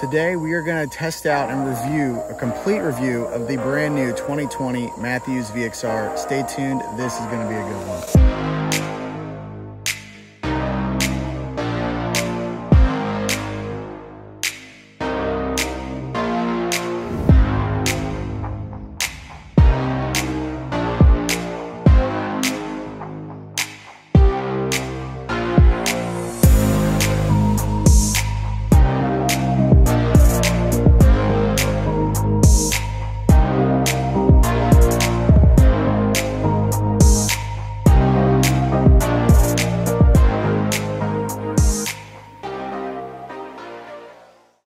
Today we are going to test out and review a complete review of the brand new 2020 Mathews VXR. Stay tuned, this is going to be a good one.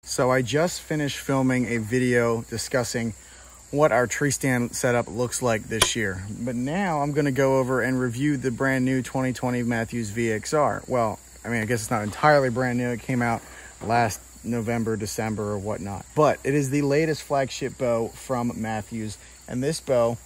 So I just finished filming a video discussing what our tree stand setup looks like this year. But now I'm going to go over and review the brand new 2020 Mathews VXR. Well, I mean, I guess it's not entirely brand new. It came out last November, December, or whatnot. But it is the latest flagship bow from Mathews. And this bow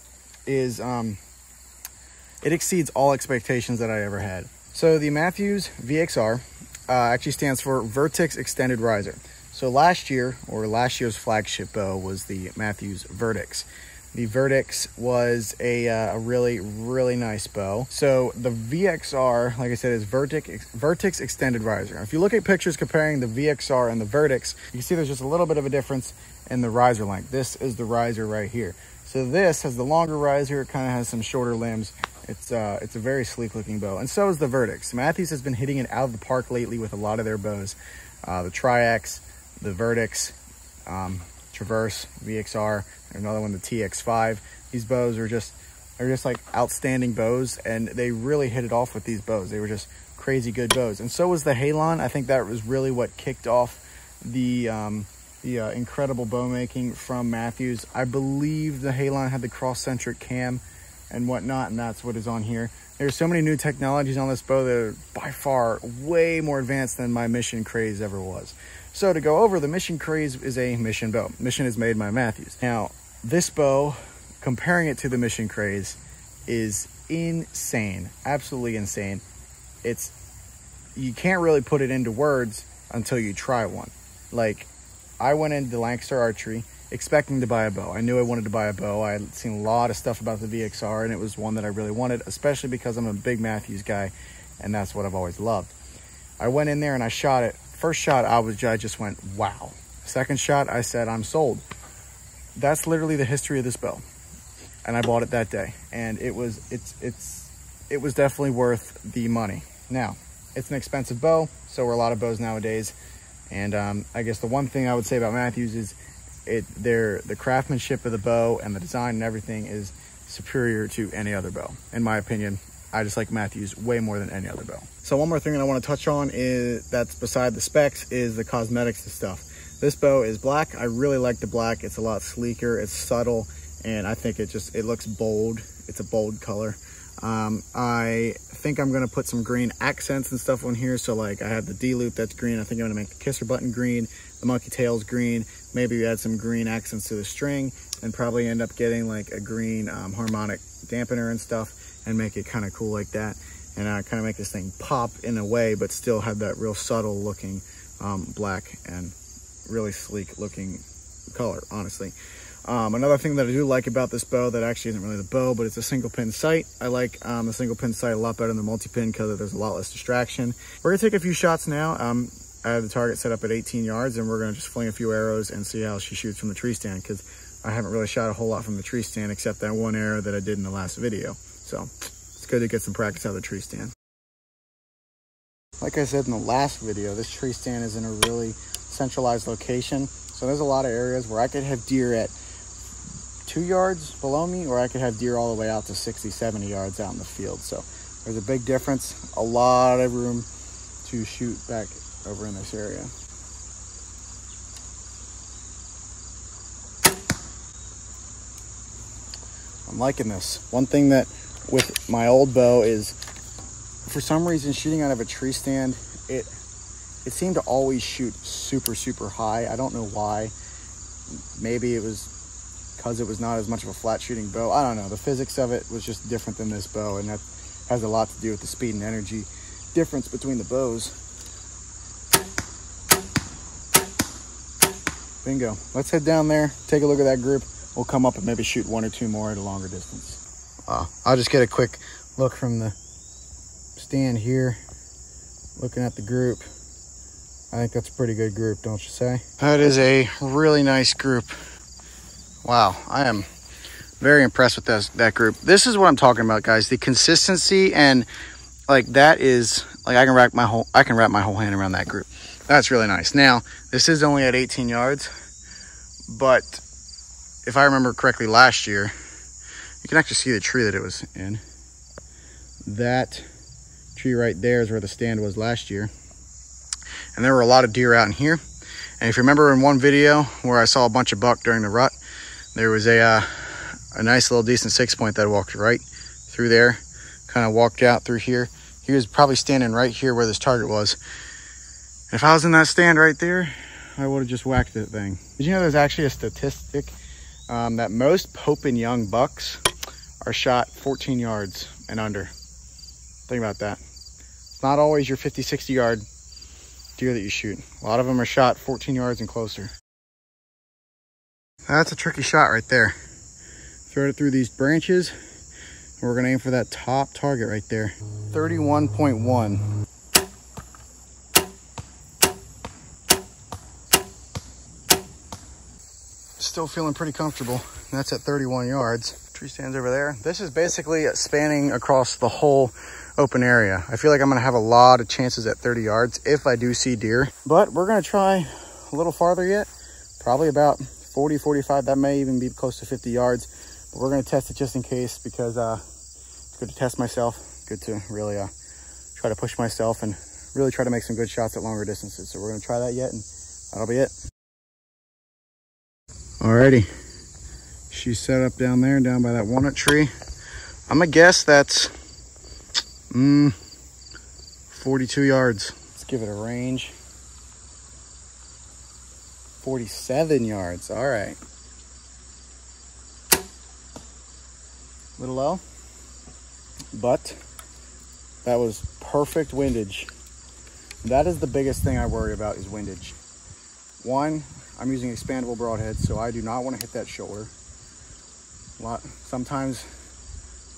is, it exceeds all expectations that I ever had. So the Mathews VXR actually stands for Vertex Extended Riser. So last year's flagship bow was the Mathews VIDOES. The VIDOES was a really, really nice bow. So the VXR, like I said, is Vertex Extended Riser. If you look at pictures comparing the VXR and the VIDOES, you can see there's just a little bit of a difference in the riser length. This is the riser right here. So this has the longer riser. It kind of has some shorter limbs. It's a very sleek looking bow, and so is the VIDOES. Mathews has been hitting it out of the park lately with a lot of their bows. The Tri-X, the VIDOES, Traverse, VXR, another one, the TX5. These bows are just like outstanding bows, and they really hit it off with these bows. They were just crazy good bows. And so was the Halon. I think that was really what kicked off the incredible bow making from Mathews. I believe the Halon had the cross-centric cam and whatnot, and that's what is on here. There's so many new technologies on this bow that are by far way more advanced than my Mission Craze ever was. So to go over, the Mission Craze is a Mission bow. Mission is made by Mathews. Now, this bow, comparing it to the Mission Craze, is insane, absolutely insane. You can't really put it into words until you try one. Like, I went into Lancaster Archery expecting to buy a bow. I knew I wanted to buy a bow. I had seen a lot of stuff about the VXR, and it was one that I really wanted, especially because I'm a big Mathews guy, and that's what I've always loved. I went in there and I shot it. First shot, I just went, wow. Second shot, I said, I'm sold. That's literally the history of this bow. And I bought it that day. And it was definitely worth the money. Now, it's an expensive bow, so are a lot of bows nowadays. And I guess the one thing I would say about Mathews is the craftsmanship of the bow and the design and everything is superior to any other bow. In my opinion, I just like Mathews way more than any other bow. So one more thing that I want to touch on is that's beside the specs is the cosmetics and stuff. This bow is black. I really like the black. It's a lot sleeker, it's subtle, and I think it looks bold. It's a bold color. I think I'm gonna put some green accents and stuff on here. So like I have the D loop that's green. I think I'm gonna make the kisser button green, the monkey tails green, maybe add some green accents to the string, and probably end up getting like a green harmonic dampener and stuff, and make it kind of cool like that, and kind of make this thing pop in a way, but still have that real subtle looking black and really sleek looking color, honestly. Another thing that I do like about this bow that actually isn't really the bow, but it's a single pin sight. I like the single pin sight a lot better than the multi-pin because there's a lot less distraction. We're gonna take a few shots now. I have the target set up at 18 yards, and we're gonna just fling a few arrows and see how she shoots from the tree stand, because I haven't really shot a whole lot from the tree stand except that one arrow that I did in the last video. So it's good to get some practice out of the tree stand. Like I said in the last video, this tree stand is in a really centralized location. So there's a lot of areas where I could have deer at 2 yards below me, or I could have deer all the way out to 60, 70 yards out in the field. So there's a big difference, a lot of room to shoot back over in this area. I'm liking this. One thing that with my old bow is, for some reason, shooting out of a tree stand, it seemed to always shoot super, super high. I don't know why. Maybe it was because it was not as much of a flat shooting bow. I don't know. The physics of it was just different than this bow, and that has a lot to do with the speed and energy difference between the bows. Bingo. Let's head down there, take a look at that group. We'll come up and maybe shoot 1 or 2 more at a longer distance. I'll just get a quick look from the stand here, looking at the group. I think that's a pretty good group, don't you say? That is a really nice group. Wow, I am very impressed with that group. This is what I'm talking about, guys. The consistency, and like that is like I can wrap my whole hand around that group. That's really nice. Now, this is only at 18 yards, but if I remember correctly last year, you can actually see the tree that it was in. That tree right there is where the stand was last year. And there were a lot of deer out in here. And if you remember in one video where I saw a bunch of buck during the rut, there was a nice little decent 6-point that walked right through there, kind of walked out through here. He was probably standing right here where this target was. And if I was in that stand right there, I would have just whacked that thing. Did you know there's actually a statistic that most Pope and young bucks are shot 14 yards and under? Think about that. It's not always your 50, 60 yard deer that you shoot. A lot of them are shot 14 yards and closer. That's a tricky shot right there. Throw it through these branches. We're gonna aim for that top target right there. 31.1. Still feeling pretty comfortable. That's at 31 yards. Tree stands over there. This is basically spanning across the whole open area. I feel like I'm gonna have a lot of chances at 30 yards if I do see deer, but we're gonna try a little farther yet, probably about 40, 45. That may even be close to 50 yards, but we're gonna test it just in case, because it's good to test myself, good to really try to push myself and really try to make some good shots at longer distances. So we're gonna try that yet, and that'll be it. Alrighty, she's set up down there, down by that walnut tree. I'm gonna guess that's 42 yards. Let's give it a range. 47 yards. All right. A little low, but that was perfect windage. That is the biggest thing I worry about, is windage. One, I'm using expandable broadheads, so I do not want to hit that shoulder. Sometimes,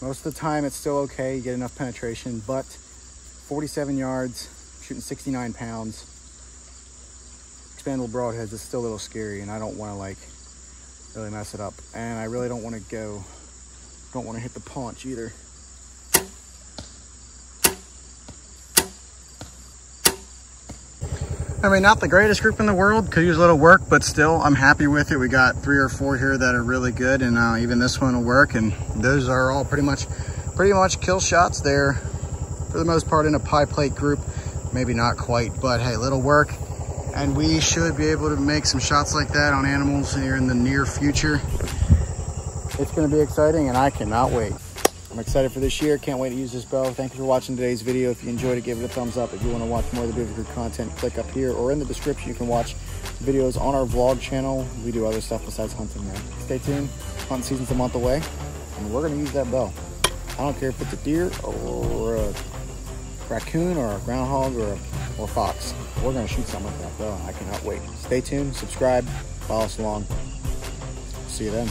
most of the time it's still okay, you get enough penetration, but 47 yards, shooting 69 pounds, expandable broadheads is still a little scary, and I don't want to like really mess it up. And I really don't want to hit the paunch either. I mean, not the greatest group in the world, could use a little work, but still I'm happy with it. We got 3 or 4 here that are really good, and even this one will work, and those are all pretty much kill shots. They're for the most part in a pie plate group, maybe not quite, but hey, little work, and we should be able to make some shots like that on animals here in the near future. It's going to be exciting, and I cannot wait. I'm excited for this year. Can't wait to use this bow. Thank you for watching today's video. If you enjoyed it, give it a thumbs up. If you want to watch more of the Bivy content, click up here, or in the description you can watch videos on our vlog channel. We do other stuff besides hunting there. Stay tuned. Hunting season's a month away, and we're going to use that bow. I don't care if it's a deer or a raccoon or a groundhog or a fox. We're going to shoot something with that bow, and I cannot wait. Stay tuned, subscribe, follow us along. See you then.